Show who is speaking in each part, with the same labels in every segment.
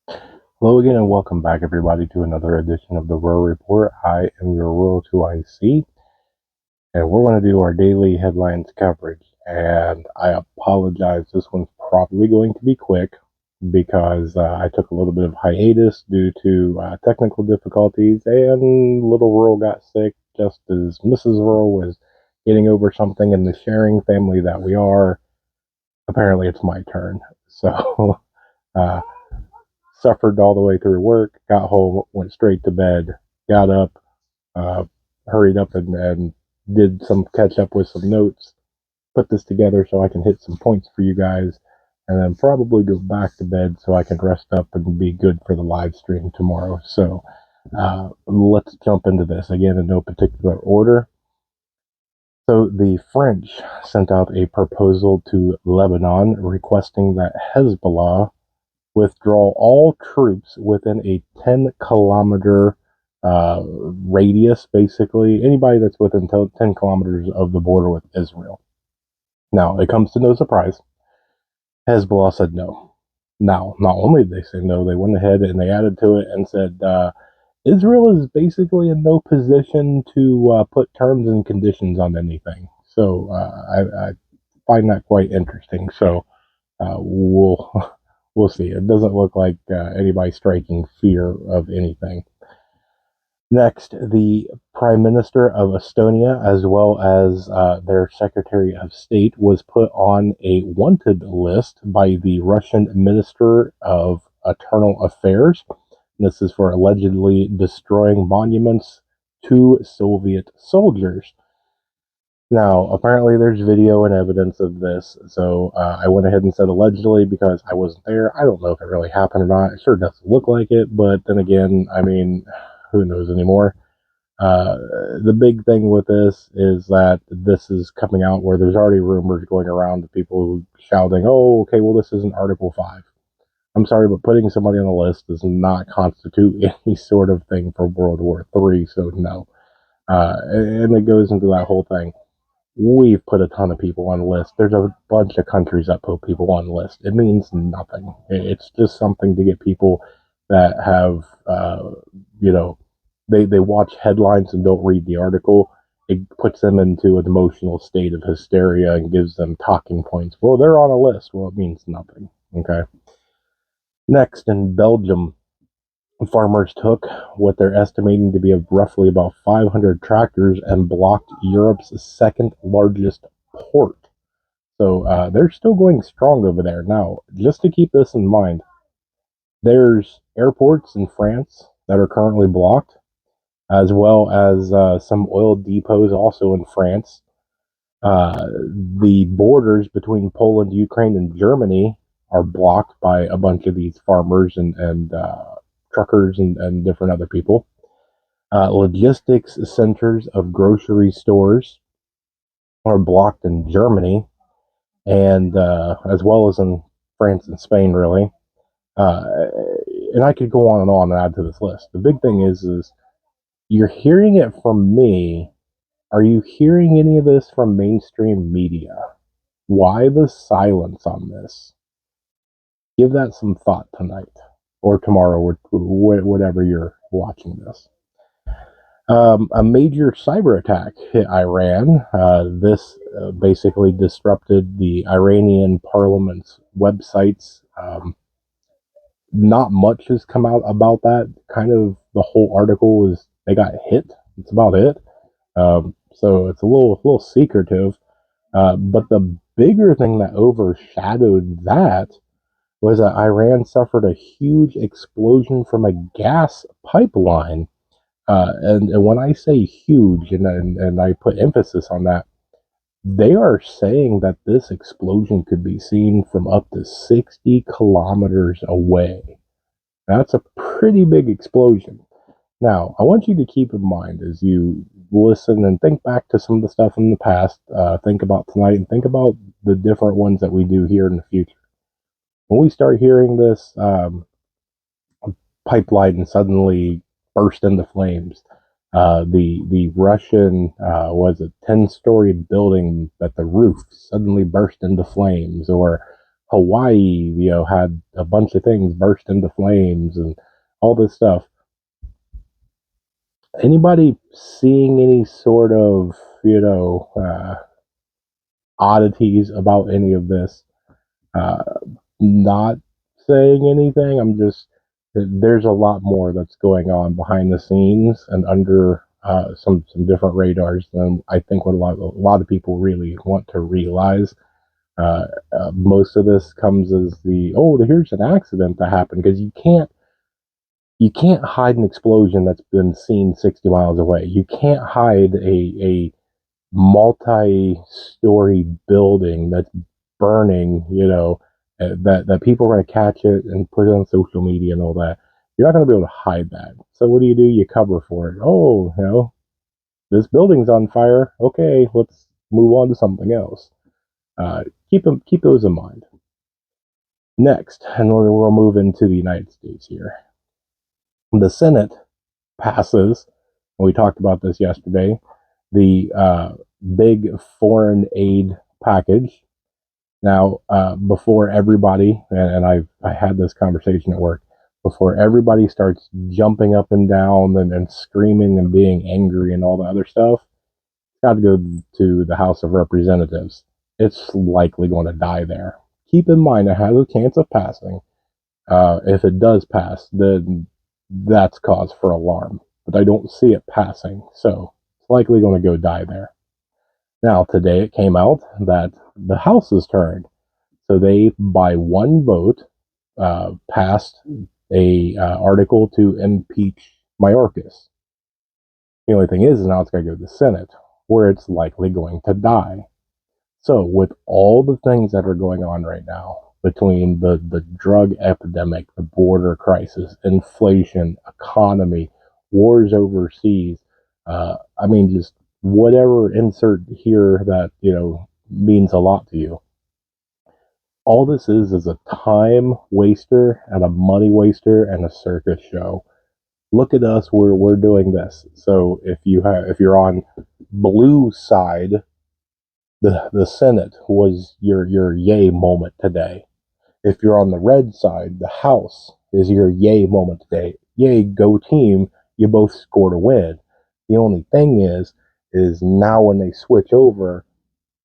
Speaker 1: Hello again and welcome back everybody to another edition of the Rural Report. I am your Rural 2IC and we're going to do our daily headlines coverage. And I apologize, this one's probably going to be quick because I took a little bit of hiatus due to technical difficulties and little Rural got sick just as Mrs. Rural was getting over something in the sharing family that we are. Apparently it's my turn. So uh, suffered all the way through work, got home, went straight to bed, got up, uh, hurried up and did some catch up with some notes, put this together so I can hit some points for you guys, and then probably go back to bed so I can rest up and be good for the live stream tomorrow. So let's jump into this again in no particular order. So the French sent out a proposal to Lebanon requesting that Hezbollah withdraw all troops within a 10-kilometer radius, basically. Anybody that's within 10 kilometers of the border with Israel. Now, it comes to no surprise. Hezbollah said no. Now, not only did they say no, they went ahead and they added to it and said Israel is basically in no position to put terms and conditions on anything. So I find that quite interesting. So we'll we'll see. It doesn't look like anybody striking fear of anything. Next, the Prime Minister of Estonia, as well as their Secretary of State, was put on a wanted list by the Russian Minister of Internal Affairs. This is for allegedly destroying monuments to Soviet soldiers. Now, apparently there's video and evidence of this, so I went ahead and said allegedly because I wasn't there. I don't know if it really happened or not. It sure doesn't look like it, but then again, I mean, who knows anymore? Uh, the big thing with this is that this is coming out where there's already rumors going around of people shouting, oh, okay, well, this isn't Article 5. I'm sorry, but putting somebody on the list does not constitute any sort of thing for World War III, so no. And it goes into that whole thing. We've put a ton of people on the list. There's a bunch of countries that put people on the list. It means nothing. It's just something to get people that have, you know, they watch headlines and don't read the article. It puts them into an emotional state of hysteria and gives them talking points. Well, they're on a list. Well, it means nothing. Okay. Next, in Belgium, farmers took what they're estimating to be roughly about 500 tractors and blocked Europe's second largest port. So they're still going strong over there. Now, just to keep this in mind, there's airports in France that are currently blocked, as well as some oil depots also in France. The borders between Poland, Ukraine, and Germany are blocked by a bunch of these farmers and truckers and different other people. Logistics centers of grocery stores are blocked in Germany and as well as in France and Spain, really. Uh, and I could go on and add to this list. The big thing is you're hearing it from me. Are you hearing any of this from mainstream media? Why the silence on this? Give that some thought tonight or tomorrow or whatever you're watching this. A major cyber attack hit Iran. This basically disrupted the Iranian parliament's websites. Not much has come out about that. Kind of the whole article was they got hit. That's about it. So it's a little secretive. But the bigger thing that overshadowed that was that Iran suffered a huge explosion from a gas pipeline. And when I say huge, and I put emphasis on that, they are saying that this explosion could be seen from up to 60 kilometers away. That's a pretty big explosion. Now, I want you to keep in mind as you listen and think back to some of the stuff in the past, think about tonight, and think about the different ones that we do here in the future. When we start hearing this pipeline suddenly burst into flames, the Russian was a 10-story building that the roof suddenly burst into flames, or Hawaii, had a bunch of things burst into flames and all this stuff. Anybody seeing any sort of, oddities about any of this? Uh, Not saying anything. I'm just, there's a lot more that's going on behind the scenes and under some different radars than I think what a lot of people really want to realize. Most of this comes as here's an accident that happened, because you can't hide an explosion that's been seen 60 miles away. You can't hide a multi-story building that's burning, that people are going to catch it and put it on social media and all that. You're not going to be able to hide that. So what do? You cover for it. Oh, this building's on fire. Okay, let's move on to something else. Keep those in mind. Next, and we'll move into the United States here. The Senate passes, and we talked about this yesterday, the big foreign aid package. Now, before everybody, and I had this conversation at work, before everybody starts jumping up and down and screaming and being angry and all the other stuff, it's got to go to the House of Representatives. It's likely going to die there. Keep in mind, it has a chance of passing. If it does pass, then that's cause for alarm. But I don't see it passing, so it's likely going to go die there. Now, today it came out that the House is turned. So they, by one vote, passed a article to impeach Mayorkas. The only thing is now it's got to go to the Senate, where it's likely going to die. So, with all the things that are going on right now, between the drug epidemic, the border crisis, inflation, economy, wars overseas, just whatever insert here that, means a lot to you. All this is a time waster and a money waster and a circus show. Look at us, we're doing this. So if you're on blue side, the Senate was your yay moment today. If you're on the red side, the House is your yay moment today. Yay, go team, you both scored a win. The only thing is now when they switch over,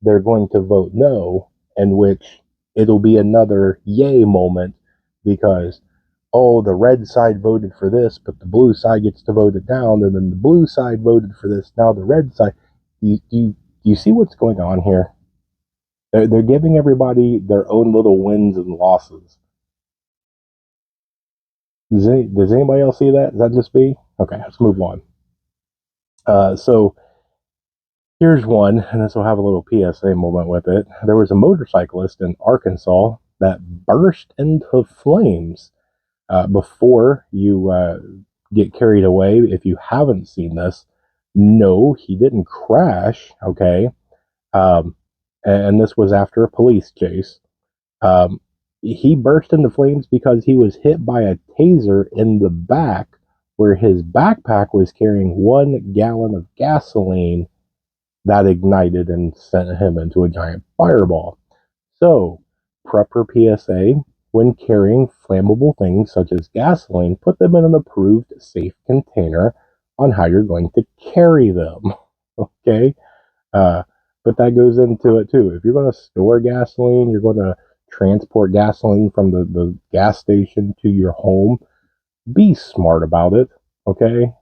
Speaker 1: they're going to vote no, in which it'll be another yay moment because, the red side voted for this, but the blue side gets to vote it down, and then the blue side voted for this. Now the red side. Do you see what's going on here? They're giving everybody their own little wins and losses. Does anybody else see that? Is that just me? Okay, let's move on. So here's one, and this will have a little PSA moment with it. There was a motorcyclist in Arkansas that burst into flames. Before you get carried away, if you haven't seen this, no, he didn't crash, okay? Um, and this was after a police chase. Um, he burst into flames because he was hit by a taser in the back, where his backpack was carrying 1 gallon of gasoline that ignited and sent him into a giant fireball. So, prepper PSA: when carrying flammable things such as gasoline, put them in an approved safe container on how you're going to carry them. Okay? Uh, but that goes into it too. If you're going to store gasoline, you're going to transport gasoline from the gas station to your home, be smart about it. Okay?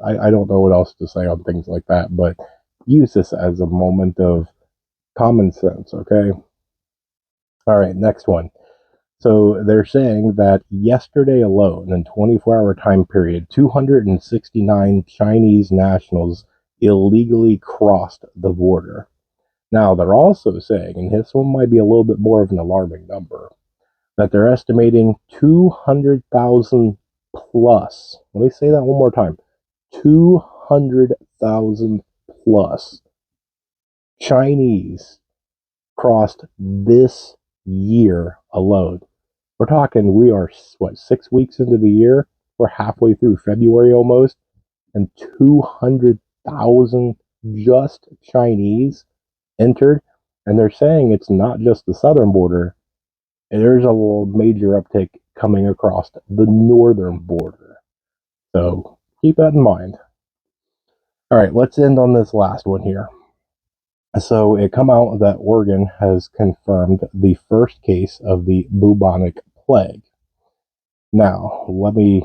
Speaker 1: I don't know what else to say on things like that, but use this as a moment of common sense. Okay? All right, next one. So they're saying that yesterday alone, in 24-hour time period, 269 Chinese nationals illegally crossed the border. Now, they're also saying, and this one might be a little bit more of an alarming number, that they're estimating 200,000 plus. Let me say that one more time. 200,000 plus Chinese crossed this year alone. We're talking, we are, 6 weeks into the year? We're halfway through February almost, and 200,000 just Chinese entered. And they're saying it's not just the southern border, there's a major uptick coming across the northern border. So keep that in mind. All right, let's end on this last one here. So it come out that Oregon has confirmed the first case of the bubonic plague. Now, let me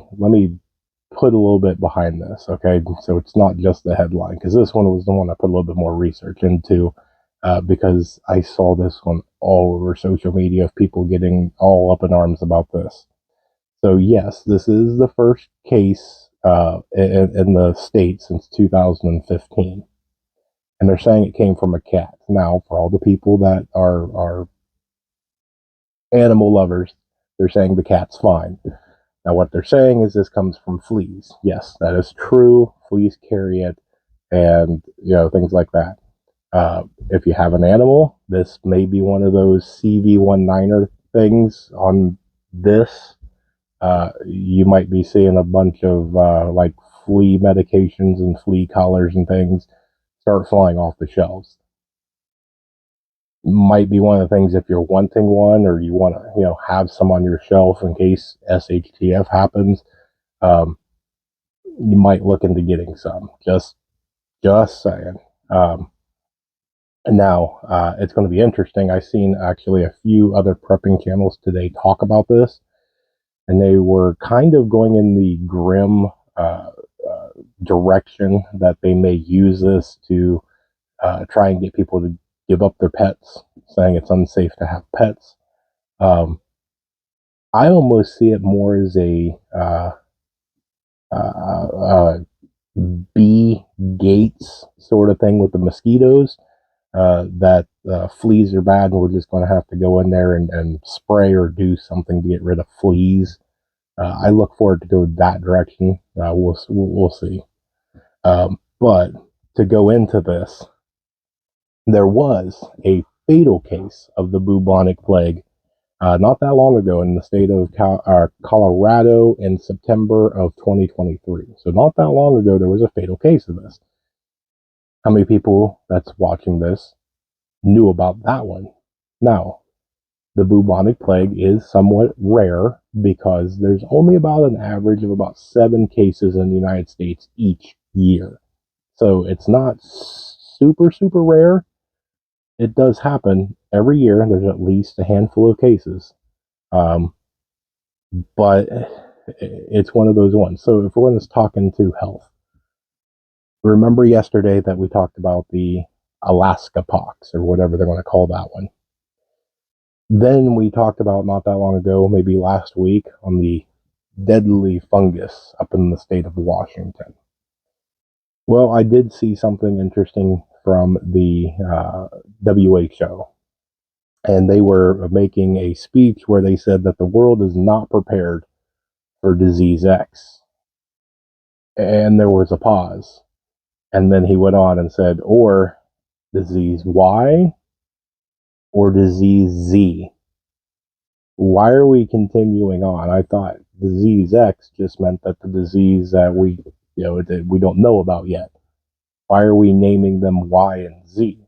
Speaker 1: put a little bit behind this, okay? So it's not just the headline, because this one was the one I put a little bit more research into, because I saw this one all over social media of people getting all up in arms about this. So yes, this is the first case in the state since 2015, and they're saying it came from a cat. Now, for all the people that are animal lovers, they're saying the cat's fine. Now, what they're saying is this comes from fleas. Yes, that is true. Fleas carry it, and things like that. If you have an animal, this may be one of those CV19er things on this. You might be seeing a bunch of like flea medications and flea collars and things start flying off the shelves. Might be one of the things if you're wanting one or you want to have some on your shelf in case SHTF happens. You might look into getting some. Just saying. And now it's going to be interesting. I've seen actually a few other prepping channels today talk about this, and they were kind of going in the grim direction that they may use this to try and get people to give up their pets, saying it's unsafe to have pets. I almost see it more as a B Gates sort of thing with the mosquitoes. That fleas are bad and we're just going to have to go in there and spray or do something to get rid of fleas. I look forward to go that direction. We'll see. But to go into this, there was a fatal case of the bubonic plague not that long ago in the state of Colorado in September of 2023. So not that long ago, there was a fatal case of this. How many people that's watching this knew about that one? Now, the bubonic plague is somewhat rare because there's only about an average of about 7 cases in the United States each year. So it's not super, super rare. It does happen every year. There's at least a handful of cases. But it's one of those ones. So if we're going to talk into health, remember yesterday that we talked about the Alaska pox or whatever they're going to call that one. Then we talked about not that long ago, maybe last week, on the deadly fungus up in the state of Washington. Well, I did see something interesting from the WHO, and they were making a speech where they said that the world is not prepared for disease X. And there was a pause. And then he went on and said, or disease Y or disease Z. Why are we continuing on? I thought disease X just meant that the disease that we don't know about yet. Why are we naming them Y and Z?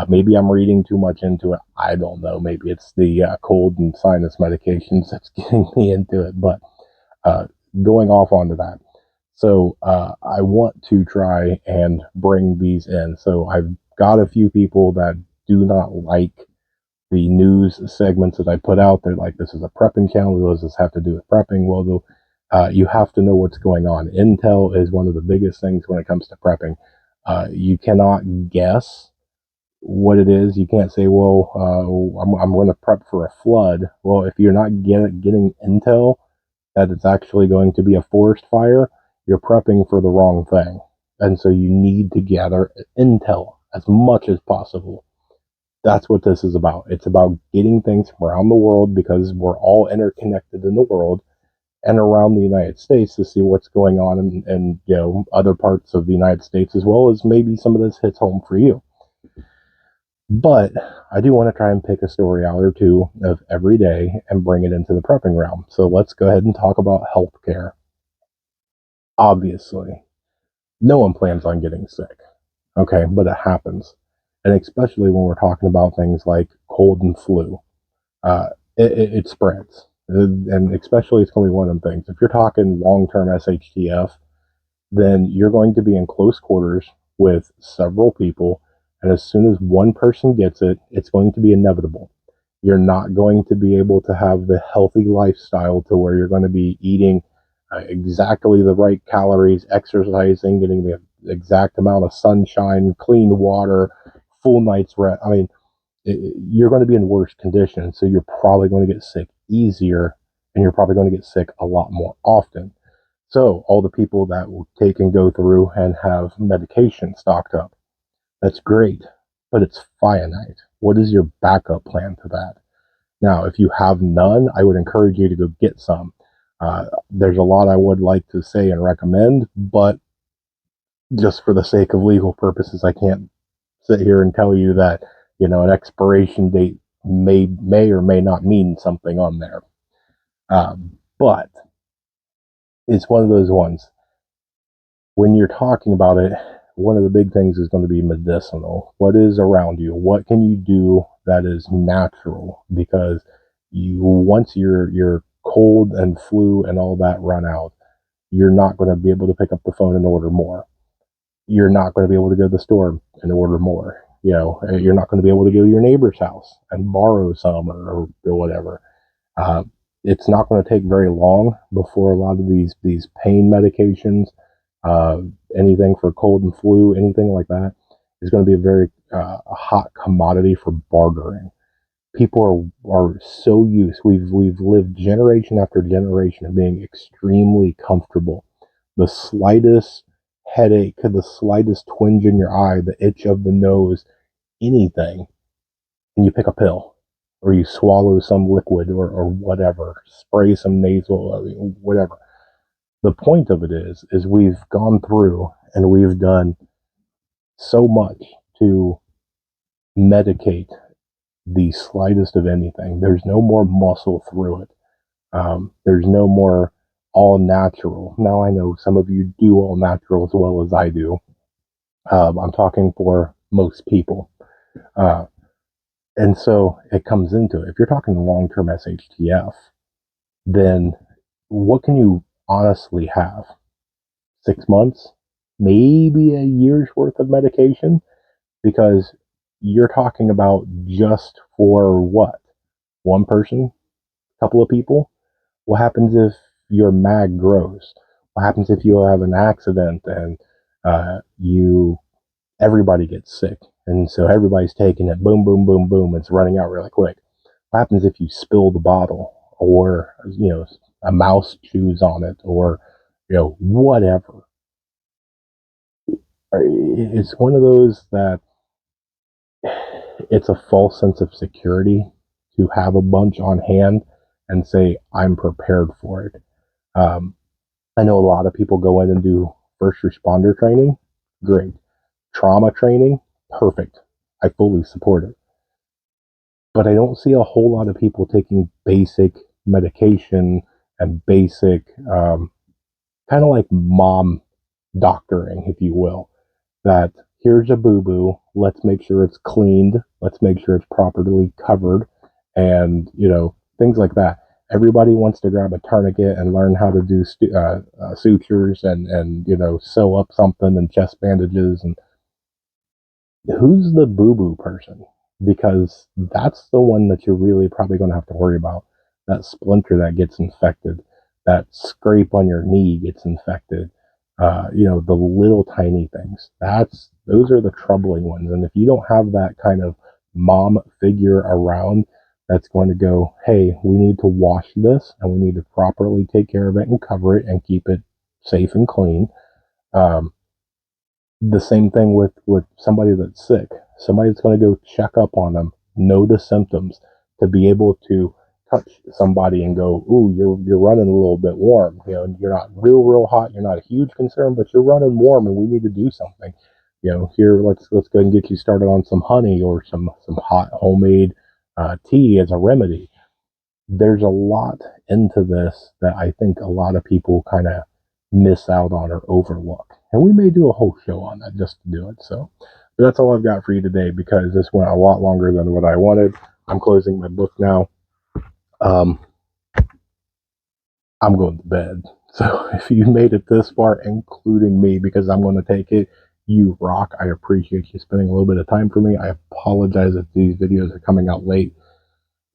Speaker 1: Maybe I'm reading too much into it. I don't know. Maybe it's the cold and sinus medications that's getting me into it. But going off onto that. So I want to try and bring these in. So I've got a few people that do not like the news segments that I put out. They're like, this is a prepping channel. What does this have to do with prepping? Well, you have to know what's going on. Intel is one of the biggest things when it comes to prepping. You cannot guess what it is. You can't say, well, I'm going to prep for a flood. Well, if you're not getting intel that it's actually going to be a forest fire, you're prepping for the wrong thing. And so you need to gather intel as much as possible. That's what this is about. It's about getting things from around the world because we're all interconnected in the world and around the United States to see what's going on in other parts of the United States, as well as maybe some of this hits home for you. But I do want to try and pick a story out or two of every day and bring it into the prepping realm. So let's go ahead and talk about healthcare. Obviously, no one plans on getting sick. Okay, but it happens. And especially when we're talking about things like cold and flu. it spreads. And especially it's going to be one of them things. If you're talking long-term SHTF, then you're going to be in close quarters with several people. And as soon as one person gets it, it's going to be inevitable. You're not going to be able to have the healthy lifestyle to where you're going to be eating exactly the right calories, exercising, getting the exact amount of sunshine, clean water, full night's rest. I mean, you're going to be in worse condition, so you're probably going to get sick easier, and you're probably going to get sick a lot more often. So all the people that will take and go through and have medication stocked up, that's great, but it's finite. What is your backup plan to that? Now, if you have none, I would encourage you to go get some. There's a lot I would like to say and recommend, but just for the sake of legal purposes, I can't sit here and tell you that an expiration date may or may not mean something on there. But it's one of those ones. When you're talking about it, one of the big things is going to be medicinal. What is around you? What can you do that is natural? Because once your cold and flu and all that run out, you're not going to be able to pick up the phone and order more. You're not going to be able to go to the store and order more. You're not going to be able to go to your neighbor's house and borrow some or whatever. Uh, it's not going to take very long before a lot of these pain medications, uh, anything for cold and flu, anything like that, is going to be a very hot commodity for bartering. People are so used. We've lived generation after generation of being extremely comfortable. The slightest headache, the slightest twinge in your eye, the itch of the nose, anything, and you pick a pill or you swallow some liquid or whatever, spray some nasal, whatever. The point of it is we've gone through and we've done so much to medicate the slightest of anything. There's no more muscle through it. There's no more all natural. Now I know some of you do all natural as well as I do. I'm talking for most people. Uh, and so it comes into it. If you're talking long-term SHTF, then what can you honestly have? 6 months, maybe a year's worth of medication, because you're talking about just for what? One person? A couple of people? What happens if your mag grows? What happens if you have an accident and you everybody gets sick, and so everybody's taking it? Boom, boom, boom, boom. It's running out really quick. What happens if you spill the bottle, or a mouse chews on it, or whatever? It's one of those that it's a false sense of security to have a bunch on hand and say, I'm prepared for it. Um, I know a lot of people go in and do first responder training. Great. Trauma training. Perfect. I fully support it. But I don't see a whole lot of people taking basic medication and basic, kind of like mom doctoring, if you will, that here's a boo-boo, let's make sure it's cleaned, let's make sure it's properly covered, and things like that. Everybody wants to grab a tourniquet and learn how to do sutures and sew up something and chest bandages. And who's the boo-boo person? Because that's the one that you're really probably going to have to worry about. That splinter that gets infected, that scrape on your knee gets infected. The little tiny things. Those are the troubling ones. And if you don't have that kind of mom figure around that's going to go, hey, we need to wash this and we need to properly take care of it and cover it and keep it safe and clean. Um, the same thing with somebody that's sick. Somebody that's going to go check up on them, know the symptoms, to be able to touch somebody and go, ooh, you're running a little bit warm. You're not real hot. You're not a huge concern, but you're running warm, and we need to do something. Here, let's go ahead and get you started on some honey or some hot homemade tea as a remedy. There's a lot into this that I think a lot of people kind of miss out on or overlook. And we may do a whole show on that just to do it. So, but that's all I've got for you today, because this went a lot longer than what I wanted. I'm closing my book now. Um, I'm going to bed. So if you made it this far, including me, because I'm going to take it, you rock. I appreciate you spending a little bit of time for me. I apologize if these videos are coming out late.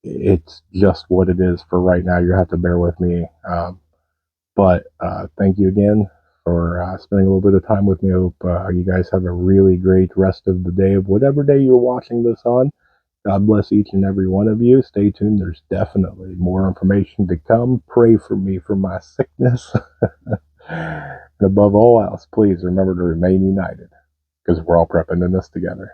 Speaker 1: It's just what it is for right now. You have to bear with me. But thank you again for spending a little bit of time with me. I hope you guys have a really great rest of the day, of whatever day you're watching this on. God bless each and every one of you. Stay tuned. There's definitely more information to come. Pray for me for my sickness. And above all else, please remember to remain united, because we're all prepping in this together.